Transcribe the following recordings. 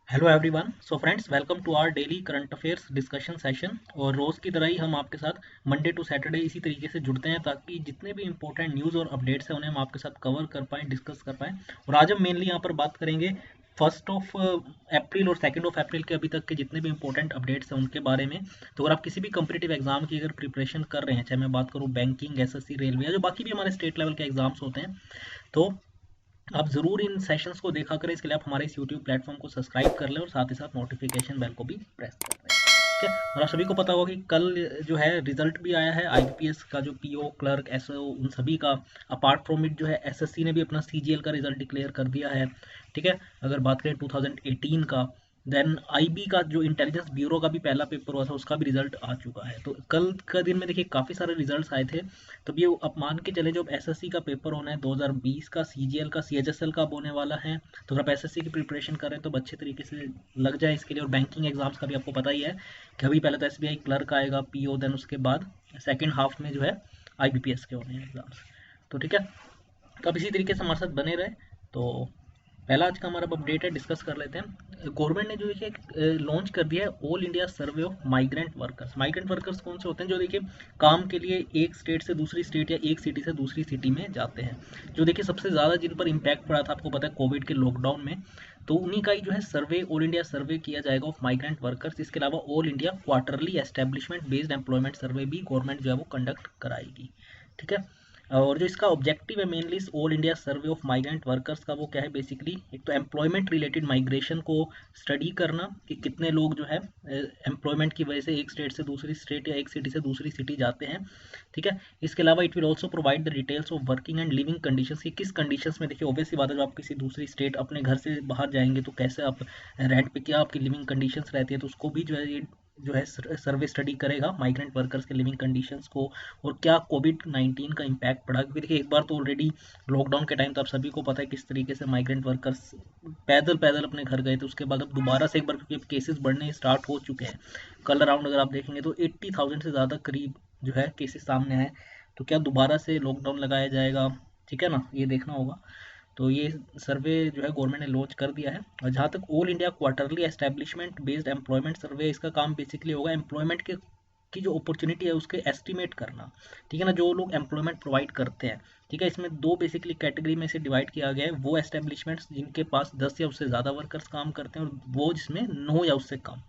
Hello everyone. So friends, welcome to our daily current affairs discussion session. और रोज़ की तरह ही हम आपके साथ मंडे टू सैटरडे इसी तरीके से जुड़ते हैं ताकि जितने भी इंपॉर्टेंट न्यूज़ और अपडेट्स हैं उन्हें हम आपके साथ कवर कर पाएँ, डिस्कस कर पाएँ। और आज हम मेनली यहाँ पर बात करेंगे 1 ऑफ अप्रैल और 2 ऑफ अप्रैल के अभी तक के जितने भी इंपॉर्टेंट अपडेट्स हैं उनके बारे में। तो अगर आप किसी भी कम्पिटिटिव एग्जाम की अगर प्रिपरेशन कर रहे हैं, चाहे मैं बात करूँ बैंकिंग, एसएससी, रेलवे या जो बाकी भी हमारे स्टेट लेवल के एग्जाम्स होते हैं, तो आप ज़रूर इन सेशंस को देखा करें। इसके लिए आप हमारे इस यूट्यूब प्लेटफॉर्म को सब्सक्राइब कर लें और साथ ही साथ नोटिफिकेशन बेल को भी प्रेस कर दें। ठीक है। और आप सभी को पता होगा कि कल जो है रिजल्ट भी आया है आईबीपीएस का, जो पीओ, क्लर्क, एसओ, उन सभी का। अपार्ट फ्रॉम इट जो है एसएससी ने भी अपना सीजीएल का रिजल्ट डिक्लेयर कर दिया है। ठीक है। अगर बात करें 2018 का, देन आईबी का जो इंटेलिजेंस ब्यूरो का भी पहला पेपर हुआ था उसका भी रिजल्ट आ चुका है। तो कल का दिन में देखिए काफ़ी सारे रिजल्ट्स आए थे। तब ये अब मान के चले, जो अब एसएससी का पेपर होना है 2020 का, सीजीएल का, सीएचएसएल का अब होने वाला है। तो अगर आप एसएससी की प्रिपरेशन कर रहे हैं तो अच्छे तरीके से लग जाए इसके लिए। और बैंकिंग एग्जाम्स का भी आपको पता ही है कि अभी पहले तो एसबीआई क्लर्क आएगा, पीओ, देन उसके बाद सेकेंड हाफ में जो है आईबीपीएस के होने हैं एग्जाम्स। तो ठीक है, तो अब इसी तरीके से हमारे साथ बने रहे। तो पहला आज का हमारा अपडेट है, डिस्कस कर लेते हैं। गवर्नमेंट ने जो है लॉन्च कर दिया है all India survey of migrant workers. Migrant workers कौन से होते हैं? जो देखिए काम के लिए एक स्टेट से दूसरी स्टेट या एक सिटी से दूसरी सिटी में जाते हैं। जो देखिए सबसे ज़्यादा जिन पर इम्पैक्ट पड़ा था, आपको पता है, कोविड के लॉकडाउन में। तो उन्हीं का ही जो है सर्वे, ऑल इंडिया सर्वे किया जाएगा ऑफ माइग्रेंट वर्कर्स। इसके अलावा all India quarterly establishment based employment survey भी गवर्नमेंट जो है वो कंडक्ट कराएगी। ठीक है। और जो इसका ऑब्जेक्टिव है मेनली इस all India survey of migrant workers का, वो क्या है बेसिकली? एक तो एम्प्लॉयमेंट रिलेटेड माइग्रेशन को स्टडी करना कि कितने लोग जो है एम्प्लॉयमेंट की वजह से एक स्टेट से दूसरी स्टेट या एक सिटी से दूसरी सिटी जाते हैं। ठीक है। इसके अलावा it will also provide the details of working and living conditions, कि किस कंडीशंस में, देखिए ऑब्वियस सी बात है, जब आप किसी दूसरी स्टेट अपने घर से बाहर जाएंगे तो कैसे आप रेंट पे, क्या आपकी लिविंग कंडीशंस रहती है, तो उसको भी जो है ये जो है सर्वे स्टडी करेगा माइग्रेंट वर्कर्स के लिविंग कंडीशंस को। और क्या कोविड-19 का इम्पैक्ट पड़ा, क्योंकि देखिए एक बार तो ऑलरेडी लॉकडाउन के टाइम तो आप सभी को पता है किस तरीके से माइग्रेंट वर्कर्स पैदल पैदल अपने घर गए थे। उसके बाद अब दोबारा से एक बार, क्योंकि अब केसेस बढ़ने स्टार्ट हो चुके हैं, कल अराउंड अगर आप देखेंगे तो 80,000 से ज़्यादा करीब जो है केसेस सामने आए। तो क्या दोबारा से लॉकडाउन लगाया जाएगा? ठीक है ना, ये देखना होगा। तो ये सर्वे जो है गवर्नमेंट ने लॉन्च कर दिया है। और जहाँ तक all India quarterly establishment based employment survey, इसका काम बेसिकली होगा एम्प्लॉयमेंट के की जो अपॉर्चुनिटी है उसके एस्टिमेट करना। ठीक है ना, जो लोग एम्प्लॉयमेंट प्रोवाइड करते हैं। ठीक है, इसमें दो बेसिकली कैटेगरी में से डिवाइड किया गया है। वो एस्टेब्लिशमेंट्स जिनके पास 10 या उससे ज़्यादा वर्कर्स काम करते हैं, और वो जिसमें 9 या उससे कम।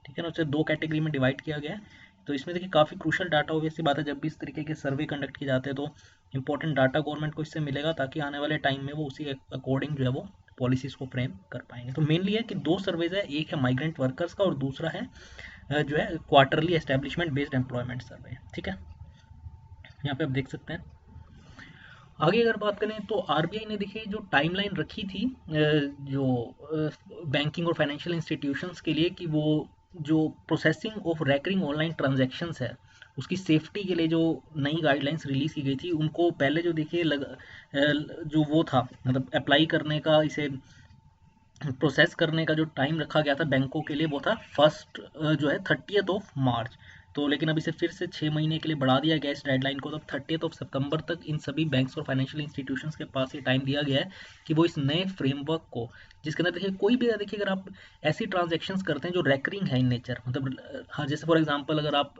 ठीक है ना, उसे दो कैटेगरी में डिवाइड किया गया है। तो इसमें देखिए काफ़ी क्रूशल डाटा, ऑब्वियस सी बात है, जब भी इस तरीके के सर्वे कंडक्ट किए जाते हैं तो इंपॉर्टेंट डाटा गवर्नमेंट को इससे मिलेगा, ताकि आने वाले टाइम में वो उसी अकॉर्डिंग जो है वो पॉलिसीज को फ्रेम कर पाएंगे। तो मेनली है कि दो सर्वेज है, एक है माइग्रेंट वर्कर्स का और दूसरा है जो है क्वार्टरली एस्टेब्लिशमेंट बेस्ड एम्प्लॉयमेंट सर्वे। ठीक है, यहाँ पे आप देख सकते हैं। आगे अगर बात करें तो आरबीआई ने देखिए जो टाइमलाइन रखी थी जो बैंकिंग और फाइनेंशियल इंस्टीट्यूशंस के लिए, कि वो जो processing of recurring online transactions है उसकी सेफ्टी के लिए जो नई गाइडलाइंस रिलीज की गई थी, उनको पहले जो देखिए जो वो था, मतलब अप्लाई करने का, इसे प्रोसेस करने का जो टाइम रखा गया था बैंकों के लिए, वो था फर्स्ट जो है 30 मार्च। तो लेकिन अब इसे फिर से 6 महीने के लिए बढ़ा दिया गया इस डेडलाइन को। तो 30 सितंबर तक इन सभी बैंक्स और फाइनेंशियल इंस्टीट्यूशंस के पास ये टाइम दिया गया है कि वो इस नए फ्रेमवर्क को, जिसके अंदर देखिए कोई भी, देखिए अगर आप ऐसी ट्रांजेक्शन्स करते हैं जो रेकरिंग है इन नेचर, मतलब हाँ, जैसे फॉर एग्जांपल अगर आप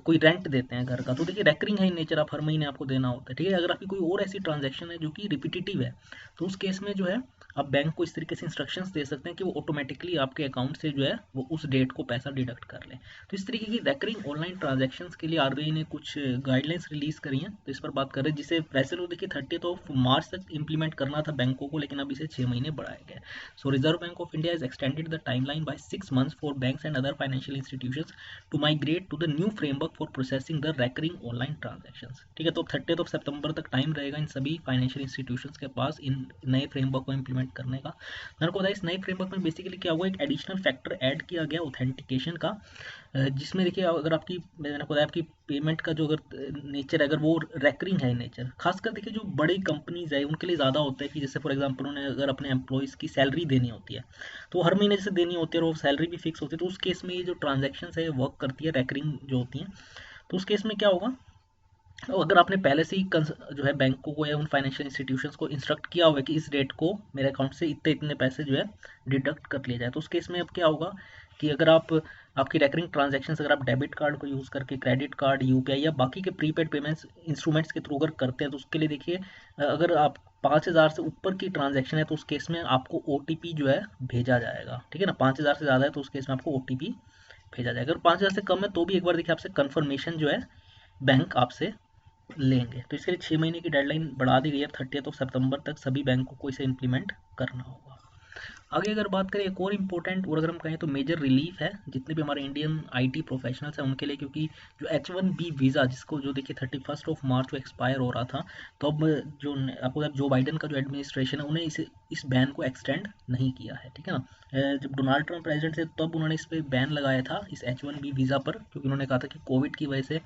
कोई रेंट देते हैं घर का, तो देखिए रेकरिंग है इन नेचर, आप हर महीने आपको देना होता है। ठीक है, अगर आपकी कोई और ऐसी ट्रांजेक्शन है जो कि रिपीटेटिव है, तो उस केस में जो है आप बैंक को इस तरीके से इंस्ट्रक्शंस दे सकते हैं कि वो ऑटोमेटिकली आपके अकाउंट से जो है वो उस डेट को पैसा डिडक्ट कर ले। तो इस तरीके की रेकरिंग ऑनलाइन ट्रांजैक्शंस के लिए आरबीआई ने कुछ गाइडलाइंस रिलीज करी हैं, तो इस पर बात कर रहे हैं, जिसे वैसे लोग देखिए 30 मार्च तक इंप्लीमेंट करना था बैंकों को, लेकिन अब इसे 6 महीने बढ़ाया गया है। So Reserve Bank of India is extended the timeline by 6 months for banks and other financial institutions to migrate to the new framework for processing the recurring online transactions. ठीक है, तो 30 सितंबर तक टाइम रहेगा इन सभी फाइनेंशियल इंस्टीट्यूशंस के पास इन नए framework को implement करने का। मेरे को बताया इस नए फ्रेमवर्क में बेसिकली क्या हुआ, एक एडिशनल फैक्टर ऐड किया गया ऑथेंटिकेशन का, जिसमें देखिए अगर आपकी, मैंने बताया आपकी पेमेंट का जो अगर नेचर है, अगर वो रेकरिंग है नेचर, खासकर देखिए जो बड़ी कंपनीज है उनके लिए ज़्यादा होता है कि जैसे फॉर एग्जांपल उन्हें अगर अपने एम्प्लॉयज़ की सैलरी देनी होती है, तो हर महीने जैसे देनी होती है और वो सैलरी भी फिक्स होती है, तो उस केस में ये जो ट्रांजेक्शन है वर्क करती है रेकरिंग जो होती हैं। तो उस केस में क्या होगा तो अगर आपने पहले से ही जो है बैंकों को या उन फाइनेंशियल इंस्टीट्यूशंस को इंस्ट्रक्ट किया हुआ है कि इस डेट को मेरे अकाउंट से इतने इतने पैसे जो है डिडक्ट कर लिए जाए, तो उस केस में अब क्या होगा कि अगर आप आपकी रेकरिंग ट्रांजैक्शंस अगर आप डेबिट कार्ड को यूज़ करके क्रेडिट कार्ड, यूपीआई या बाकी के प्रीपेड पेमेंट्स इंस्ट्रूमेंट्स के थ्रू अगर करते हैं, तो उसके लिए देखिए अगर आप 5,000 से ऊपर की ट्रांजैक्शन है तो उस केस में आपको ओटीपी जो है भेजा जाएगा। ठीक है ना, 5,000 से ज़्यादा है तो उस केस में आपको ओटीपी भेजा जाएगा। अगर 5,000 से कम है तो भी एक बार देखिए आपसे कन्फर्मेशन जो है बैंक आपसे लेंगे। तो इसके लिए 6 महीने की डेडलाइन बढ़ा दी गई है, 30 सितंबर तक सभी बैंकों को इसे इम्प्लीमेंट करना होगा। आगे अगर बात करें एक और इम्पोर्टेंट और अगर हम कहें तो मेजर रिलीफ है जितने भी हमारे इंडियन आईटी प्रोफेशनल्स हैं उनके लिए, क्योंकि जो H1B वीज़ा जिसको जो देखिए 31 मार्च को एक्सपायर हो रहा था, तो अब जो आपको जो बाइडन का जो एडमिनिस्ट्रेशन है उन्हें इस बैन को एक्सटेंड नहीं किया है। ठीक है ना, जब डोनाल्ड ट्रंप प्रेसिडेंट थे तब उन्होंने इस पर बैन लगाया था इस H1B वीज़ा पर, क्योंकि उन्होंने कहा था कि कोविड की वजह से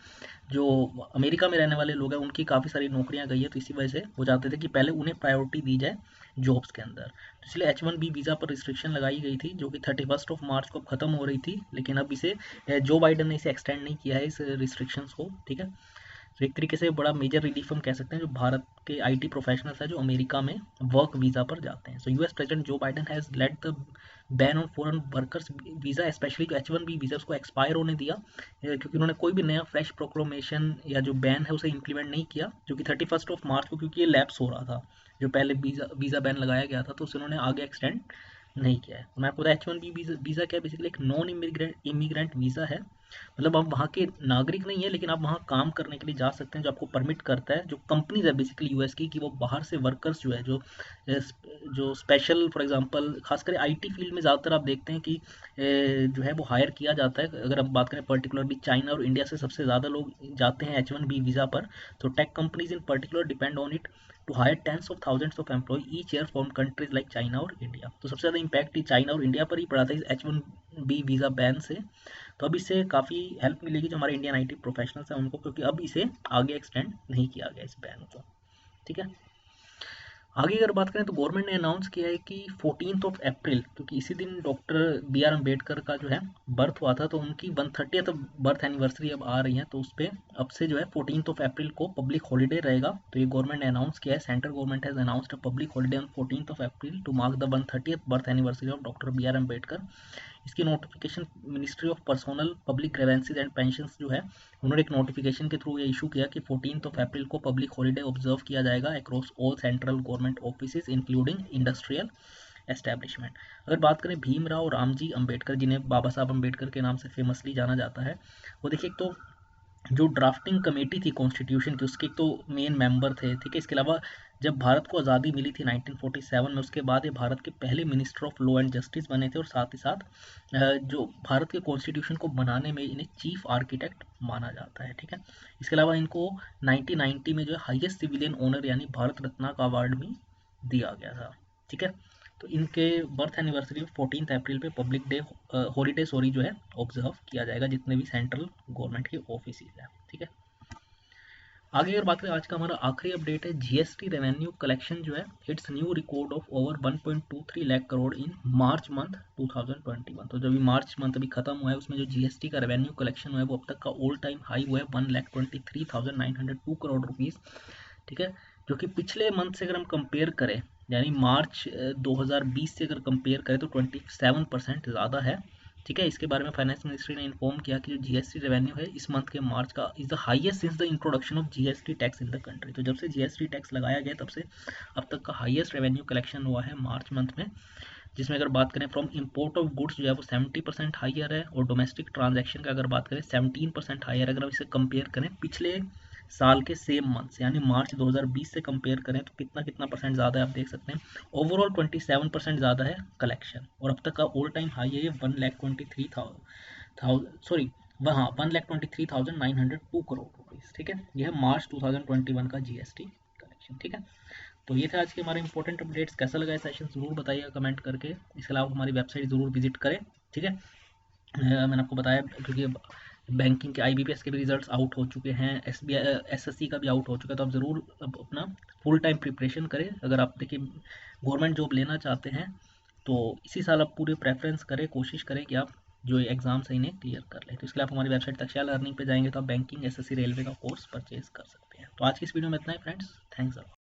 जो अमेरिका में रहने वाले लोग हैं उनकी काफ़ी सारी नौकरियां गई है, तो इसी वजह से वो चाहते थे कि पहले उन्हें प्रायोरिटी दी जाए जॉब्स के अंदर। तो इसलिए H1B वीज़ा पर रिस्ट्रिक्शन लगाई गई थी जो कि 31 मार्च को ख़त्म हो रही थी, लेकिन अब इसे जो बाइडन ने इसे एक्सटेंड नहीं किया है इस रिस्ट्रिक्शंस को। ठीक है, तो एक तरीके से बड़ा मेजर रिलीफ हम कह सकते हैं जो भारत के आईटी प्रोफेशनल्स हैं जो अमेरिका में वर्क वीज़ा पर जाते हैं। सो यूएस प्रेसिडेंट जो Biden has let the ban on foreign workers visa specially जो H1B वीज़ा उसको एक्सपायर होने दिया, क्योंकि उन्होंने कोई भी नया फ्रेश प्रोक्लोमेशन या जो बैन है उसे इंप्लीमेंट नहीं किया, जो कि 31 मार्च को, क्योंकि ये लैप्स हो रहा था जो पहले वीज़ा बैन लगाया गया था, तो उसे उन्होंने आगे एक्सटेंड नहीं किया है। तो मैं आपको H1B वीज़ा क्या है, बेसिकली एक नॉन इमिग्रेंट वीज़ा है। मतलब आप वहाँ के नागरिक नहीं है लेकिन आप वहाँ काम करने के लिए जा सकते हैं, जो आपको परमिट करता है जो कंपनीज है बेसिकली यूएस की, कि वो बाहर से वर्कर्स जो है जो स्पेशल फॉर एग्जांपल खासकर आईटी फील्ड में ज़्यादातर आप देखते हैं कि जो है वो हायर किया जाता है। अगर हम बात करें पर्टिकुलरली चाइना और इंडिया से सबसे ज़्यादा लोग जाते हैं H1B वीज़ा पर, तो tech companies in particular depend on it to hire tens of thousands of employ each year from countries like China और इंडिया। तो सबसे ज़्यादा इंपैक्ट ही चाइना और इंडिया पर ही पड़ा था इस H1B वीज़ा बैन से। तो अब इससे काफ़ी हेल्प मिलेगी जो हमारे इंडियन आईटी प्रोफेशनल्स हैं उनको, क्योंकि अब इसे आगे एक्सटेंड नहीं किया गया इस बैन को। ठीक है, आगे अगर बात करें तो गवर्नमेंट ने अनाउंस किया है कि 14 अप्रैल, क्योंकि इसी दिन डॉक्टर B.R. अम्बेडकर का जो है बर्थ हुआ था, तो उनकी 130th बर्थ एनिवर्सरी अब आ रही है, तो उस पर अब से जो है 14 अप्रैल को पब्लिक हॉलीडे रहेगा। तो ये गवर्नमेंट ने अनाउंस किया है, central government has announced a public holiday on 14 April to mark the 130th birth anniversary of doctor B.R. Ambedkar. इसकी notification ministry of personnel public grievances and pensions जो है उन्होंने एक नोटिफिकेशन के थ्रू ये इशू किया कि 14 अप्रैल को पब्लिक हॉलीडे ऑब्जर्व किया जाएगा across all central government offices including industrial establishment. अगर बात करें भीमराव रामजी अम्बेडकर, जिन्हें बाबा साहब अम्बेडकर के नाम से फेमसली जाना जाता है, वो देखिए एक तो जो ड्राफ्टिंग कमेटी थी कॉन्स्टिट्यूशन की उसके तो मेन मेंबर थे। ठीक है, इसके अलावा जब भारत को आज़ादी मिली थी 1947 में, उसके बाद ये भारत के पहले minister of law and justice बने थे, और साथ ही साथ जो भारत के कॉन्स्टिट्यूशन को बनाने में इन्हें चीफ आर्किटेक्ट माना जाता है। ठीक है, इसके अलावा इनको 1990 में जो है हाईएस्ट सिविलियन ऑनर यानी भारत रत्ना का अवार्ड भी दिया गया था। ठीक है, तो इनके बर्थ एनिवर्सरी 14 अप्रैल पे पब्लिक डे हॉलीडे जो है ऑब्जर्व किया जाएगा जितने भी सेंट्रल गवर्नमेंट के ऑफिस हैं। ठीक है, आगे अगर बात करें आज का हमारा आखिरी अपडेट है जीएसटी रेवेन्यू कलेक्शन जो है it's new record of over 1.23 lakh crore in March month 2021। तो जब मार्च मंथ अभी खत्म हुआ है उसमें जो जीएसटी का रेवेन्यू कलेक्शन हुआ है वो अब तक का ऑल टाइम हाई हुआ है 1,23,902 करोड़ रुपीज़। ठीक है, जो कि पिछले मंथ से अगर हम कंपेयर करें यानी मार्च 2020 से अगर कंपेयर करें तो 27% ज़्यादा है। ठीक है, इसके बारे में फाइनेंस मिनिस्ट्री ने इन्फॉर्म किया कि जो जीएसटी रेवेन्यू है इस मंथ के मार्च का is the highest since the introduction of GST tax in the country. तो जब से जीएसटी टैक्स लगाया गया तब से अब तक का हाईएस्ट रेवेन्यू कलेक्शन हुआ है मार्च मंथ में, जिसमें अगर बात करें फ्रॉम इंपोर्ट ऑफ गुड्स जो है वो 70% हाइयर है, और डोमेस्टिक ट्रांजैक्शन का अगर बात करें 17% हाइयर। अगर हम इसे कंपेयर करें पिछले साल के सेम मंथ से यानी मार्च 2020 से कंपेयर करें तो कितना कितना परसेंट ज़्यादा है आप देख सकते हैं। ओवरऑल 27% ज़्यादा है कलेक्शन, और अब तक का ऑल टाइम हाई है ये 1,23,902 करोड़ रुपीज़। ठीक है, यह है मार्च 2021 का जीएसटी कलेक्शन। ठीक है, तो ये थे आज के हमारे इंपॉर्टेंट अपडेट्स। कैसा लगा ये सेशन ज़रूर बताइएगा कमेंट करके। इसके अलावा हमारी वेबसाइट ज़रूर विजिट करें। ठीक है, मैंने आपको बताया क्योंकि बैंकिंग के आईबीपीएस के भी रिजल्ट्स आउट हो चुके हैं, एसबीआई एसएससी का भी आउट हो चुका है, तो आप ज़रूर अपना फुल टाइम प्रिपरेशन करें। अगर आप देखिए गवर्नमेंट जॉब लेना चाहते हैं तो इसी साल आप पूरे प्रेफरेंस करें, कोशिश करें कि आप जो एग्जाम्स है इन्हें क्लियर कर ले। तो इसके लिए आप हमारी वेबसाइट तक्षशिला लर्निंग पे जाएंगे तो आप बैंकिंग, एसएससी, रेलवे का कोर्स परचेज कर सकते हैं। तो आज की इस वीडियो में इतना ही फ्रेंड्स, थैंक्स अ लॉट।